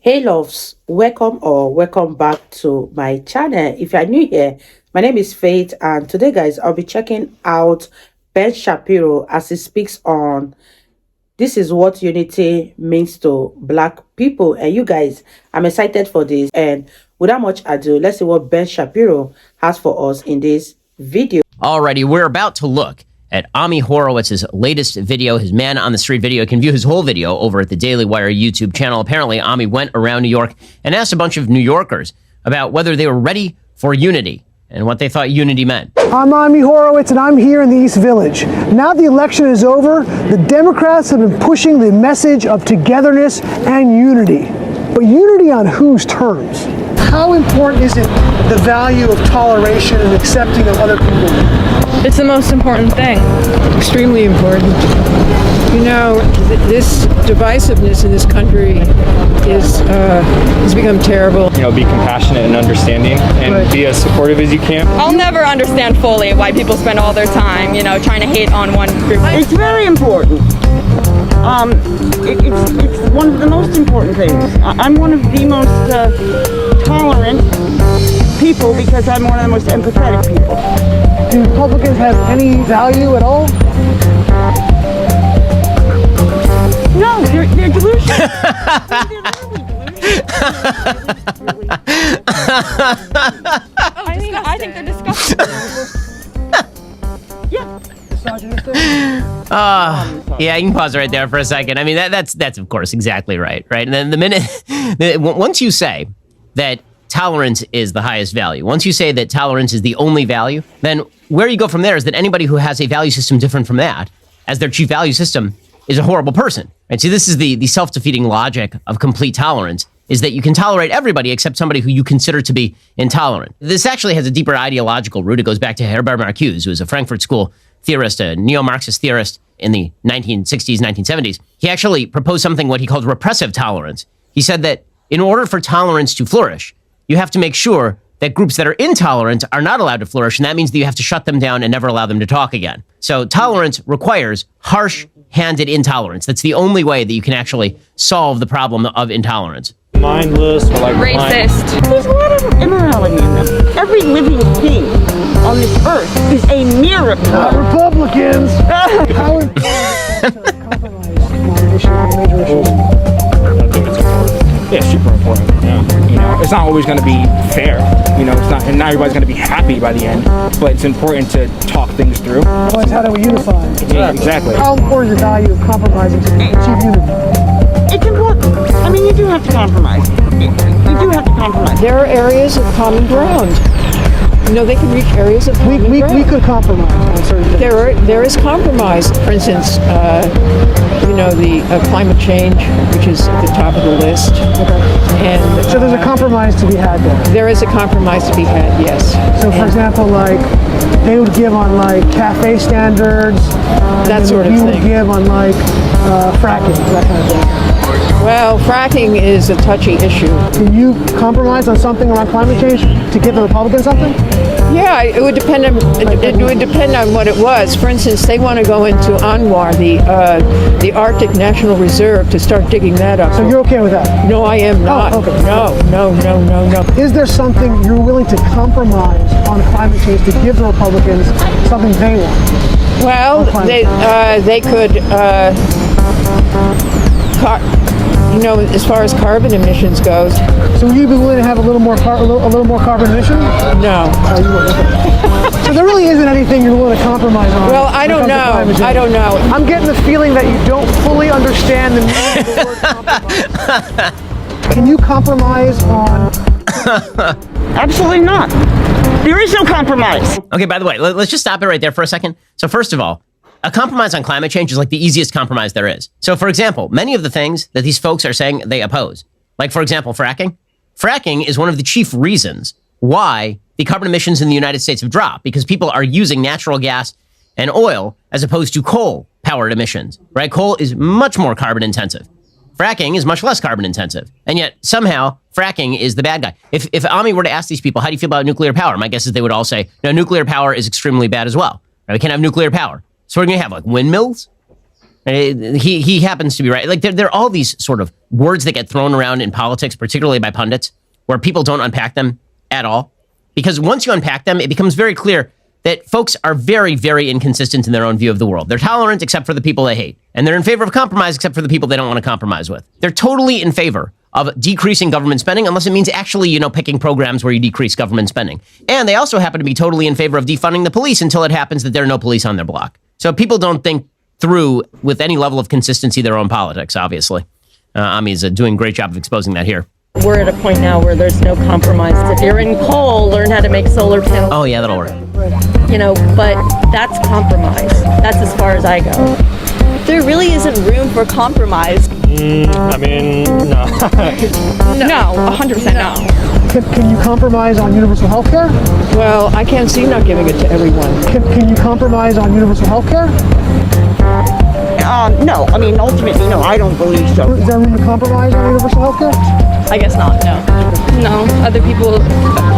Hey loves, welcome or welcome back to my channel. If you are new here, my name is Faith, and today guys I'll be checking out Ben Shapiro as he speaks on this is what unity means to black people. And you guys, I'm excited for this, and without much ado, let's see what Ben Shapiro has for us in this video. Alrighty, we're about to look at Ami Horowitz's latest video, his Man on the Street video. You can view his whole video over at the Daily Wire YouTube channel. Apparently, Ami went around New York and asked a bunch of New Yorkers about whether they were ready for unity and what they thought unity meant. I'm Ami Horowitz, and I'm here in the East Village. Now the election is over, the Democrats have been pushing the message of togetherness and unity. But unity on whose terms? How important is it the value of toleration and accepting of other people? It's the most important thing. Extremely important. You know, this divisiveness in this country has become terrible. You know, be compassionate and understanding, and be as supportive as you can. I'll never understand fully why people spend all their time, trying to hate on one group. It's very important. It's one of the most important things. I'm one of the most tolerant people because I'm one of the most empathetic people. Do Republicans have any value at all? No, they're delusional. I think they're disgusting. Yeah. Yeah, you can pause right there for a second. I mean, that's of course exactly right? And then once you say that tolerance is the highest value, once you say that tolerance is the only value, then where you go from there is that anybody who has a value system different from that as their chief value system is a horrible person. Right? See, this is the self-defeating logic of complete tolerance, is that you can tolerate everybody except somebody who you consider to be intolerant. This actually has a deeper ideological root. It goes back to Herbert Marcuse, who was a Frankfurt School theorist, a neo-Marxist theorist in the 1960s, 1970s. He actually proposed something what he called repressive tolerance. He said that in order for tolerance to flourish, you have to make sure that groups that are intolerant are not allowed to flourish, and that means that you have to shut them down and never allow them to talk again. So tolerance requires harsh-handed intolerance. That's the only way that you can actually solve the problem of intolerance. Mindless, or like Racist. There's a lot of immorality in them. Every living thing on this earth is a miracle. Republicans! How important is it to compromise on issues, on major issues? Yeah, super important. Yeah. You know, it's not always going to be fair. You know, it's not, and not everybody's going to be happy by the end. But it's important to talk things through. Otherwise, how do we unify? Yeah, exactly. How important is the value of compromising to achieve unity? It's important. I mean, you do have to compromise. You do have to compromise. There are areas of common ground. They can reach areas of common ground. We could compromise on certain things. There is compromise. For instance, the climate change, which is at the top of the list. Okay. And So there's a compromise to be had there. there is a compromise to be had, yes. So for example, like, they would give on like cafe standards. That sort of You would thing. give on like fracking, that kind of thing. Well, fracking is a touchy issue. Can you compromise on something around climate change to give the Republicans something? Yeah, it would depend on what it was. For instance, they want to go into Anwar, the Arctic National Reserve, to start digging that up. So you're okay with that? No, I am not. Oh, okay. No. Is there something you're willing to compromise on climate change to give the Republicans something they want? Well, they could, as far as carbon emissions goes. So would you be willing to have a little more carbon emissions? No. Oh, you wouldn't. So there really isn't anything you're willing to compromise on. Well, I don't know. I'm getting the feeling that you don't fully understand the meaning of the word compromise. Can you compromise on? Absolutely not. There is no compromise. Okay, by the way, let's just stop it right there for a second. So first of all, a compromise on climate change is like the easiest compromise there is. So for example, many of the things that these folks are saying they oppose, like for example, fracking. Fracking is one of the chief reasons why the carbon emissions in the United States have dropped, because people are using natural gas and oil as opposed to coal-powered emissions, right? Coal is much more carbon intensive. Fracking is much less carbon intensive. And yet somehow fracking is the bad guy. If Ami were to ask these people, how do you feel about nuclear power? My guess is they would all say, no, nuclear power is extremely bad as well. Right? We can't have nuclear power. So we're going to have like windmills? He happens to be right. Like there are all these sort of words that get thrown around in politics, particularly by pundits, where people don't unpack them at all. Because once you unpack them, it becomes very clear that folks are very, very inconsistent in their own view of the world. They're tolerant except for the people they hate. And they're in favor of compromise except for the people they don't want to compromise with. They're totally in favor of decreasing government spending unless it means actually, picking programs where you decrease government spending. And they also happen to be totally in favor of defunding the police until it happens that there are no police on their block. So people don't think through with any level of consistency their own politics, obviously. Ami's doing a great job of exposing that here. We're at a point now where there's no compromise. If you're in coal, learn how to make solar panels. Oh, yeah, that'll work. But that's compromise. That's as far as I go. There really isn't room for compromise. No. No, 100% no. Can you compromise on universal health care? Well, I can't see not giving it to everyone. Can you compromise on universal health care? No, I mean, ultimately, no, I don't believe so. Is there room to compromise on universal health care? I guess not, no. No, other people,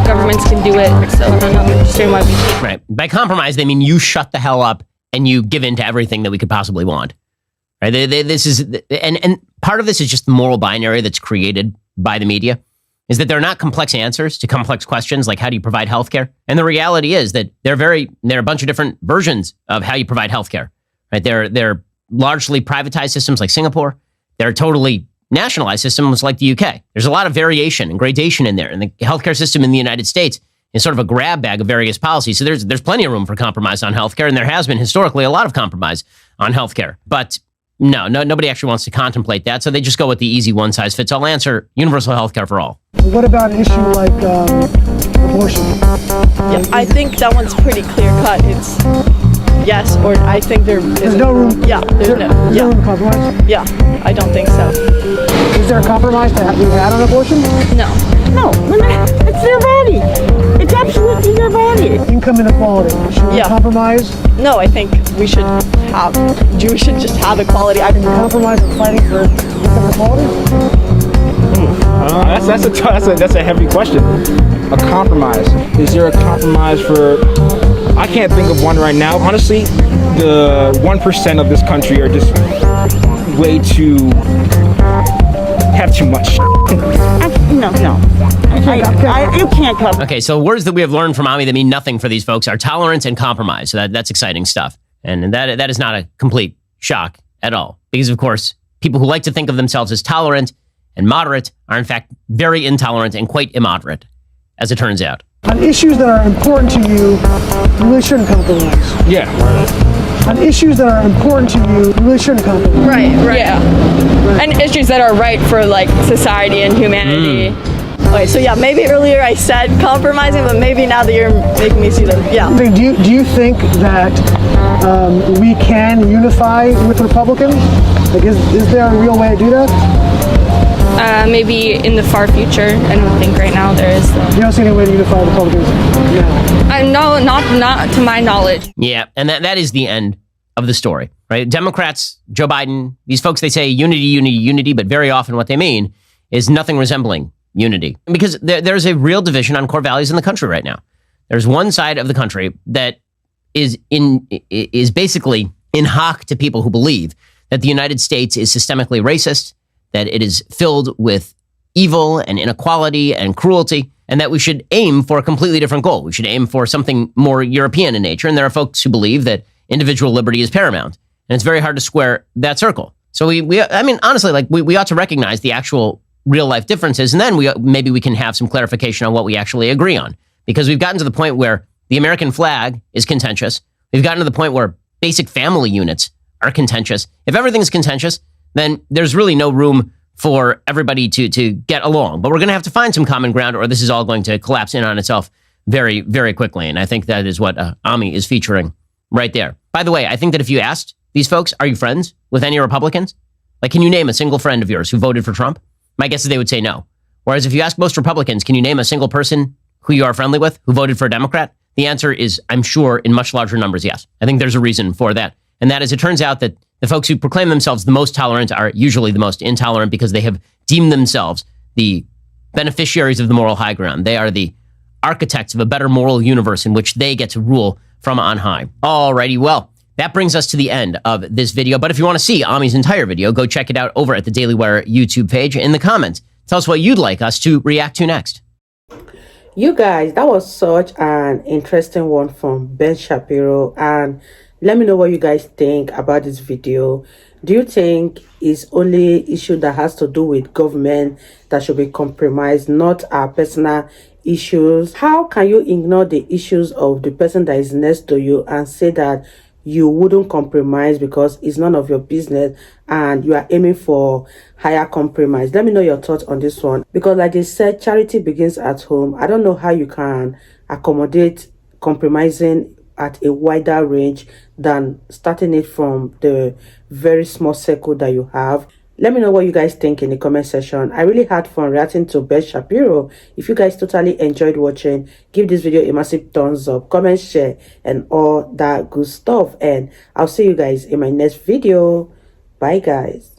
governments can do it, so I don't understand why we can't. Right. By compromise, they mean you shut the hell up and you give in to everything that we could possibly want. Right? This is, and part of this is just the moral binary that's created by the media, is that they're not complex answers to complex questions like how do you provide healthcare? And the reality is that there are a bunch of different versions of how you provide healthcare. Right? They're largely privatized systems like Singapore. There are totally nationalized systems like the UK. There's a lot of variation and gradation in there. And the healthcare system in the United States is sort of a grab bag of various policies. So there's plenty of room for compromise on healthcare. And there has been historically a lot of compromise on healthcare. But nobody actually wants to contemplate that. So they just go with the easy one-size-fits-all answer, universal healthcare for all. What about an issue like abortion? Yeah, I think that one's pretty clear-cut. It's yes, or I think there's no room. Yeah, there's no room to compromise. Yeah, I don't think so. Is there a compromise to be had on abortion? No. No, it's their body. It's absolutely their body. Income inequality. Should we compromise? No, I think we should just have equality. Can you compromise on fighting for income inequality? That's a heavy question. A compromise. Is there a compromise for? I can't think of one right now. Honestly, the 1% of this country are just way too have too much. No. You can't cover. Okay, so words that we have learned from Ami that mean nothing for these folks are tolerance and compromise. So that's exciting stuff. And that is not a complete shock at all. Because, of course, people who like to think of themselves as tolerant and moderate are, in fact, very intolerant and quite immoderate, as it turns out. On issues that are important to you really shouldn't compromise. Yeah. On issues that are important to you really shouldn't compromise. Right. Yeah. And issues that are right for, society and humanity. Okay, so yeah, maybe earlier I said compromising, but maybe now that you're making me see that, yeah. Do you think that we can unify with Republicans? Is there a real way to do that? Maybe in the far future. I don't think right now there is. You don't see any way to unify Republicans now? No, not to my knowledge. Yeah, and that is the end of the story, right? Democrats, Joe Biden, these folks, they say unity, unity, unity, but very often what they mean is nothing resembling unity. Because there's a real division on core values in the country right now. There's one side of the country that is basically in hock to people who believe that the United States is systemically racist, that it is filled with evil and inequality and cruelty, and that we should aim for a completely different goal. We should aim for something more European in nature. And there are folks who believe that individual liberty is paramount. And it's very hard to square that circle. So we honestly, we ought to recognize the actual real life differences. And then maybe we can have some clarification on what we actually agree on. Because we've gotten to the point where the American flag is contentious. We've gotten to the point where basic family units are contentious. If everything's contentious, then there's really no room for everybody to get along. But we're going to have to find some common ground, or this is all going to collapse in on itself very, very quickly. And I think that is what Ami is featuring right there. By the way, I think that if you asked these folks, are you friends with any Republicans? Can you name a single friend of yours who voted for Trump? My guess is they would say no. Whereas if you ask most Republicans, can you name a single person who you are friendly with who voted for a Democrat? The answer is, I'm sure, in much larger numbers, yes. I think there's a reason for that. And that is, it turns out that the folks who proclaim themselves the most tolerant are usually the most intolerant because they have deemed themselves the beneficiaries of the moral high ground. They are the architects of a better moral universe in which they get to rule from on high. Alrighty, well, That brings us to the end of this video. But if you want to see Ami's entire video, go check it out over at the Daily Wire YouTube page. In the comments, tell us what you'd like us to react to next. You guys, that was such an interesting one from Ben Shapiro, and let me know what you guys think about this video. Do you think it's only issue that has to do with government that should be compromised, not our personal issues? How can you ignore the issues of the person that is next to you and say that you wouldn't compromise because it's none of your business and you are aiming for higher compromise? Let me know your thoughts on this one, because like they said, charity begins at home. I don't know how you can accommodate compromising at a wider range than starting it from the very small circle that you have. Let me know what you guys think in the comment section. I really had fun reacting to Ben Shapiro. If you guys totally enjoyed watching, give this video a massive thumbs up, comment, share, and all that good stuff. And I'll see you guys in my next video. Bye, guys.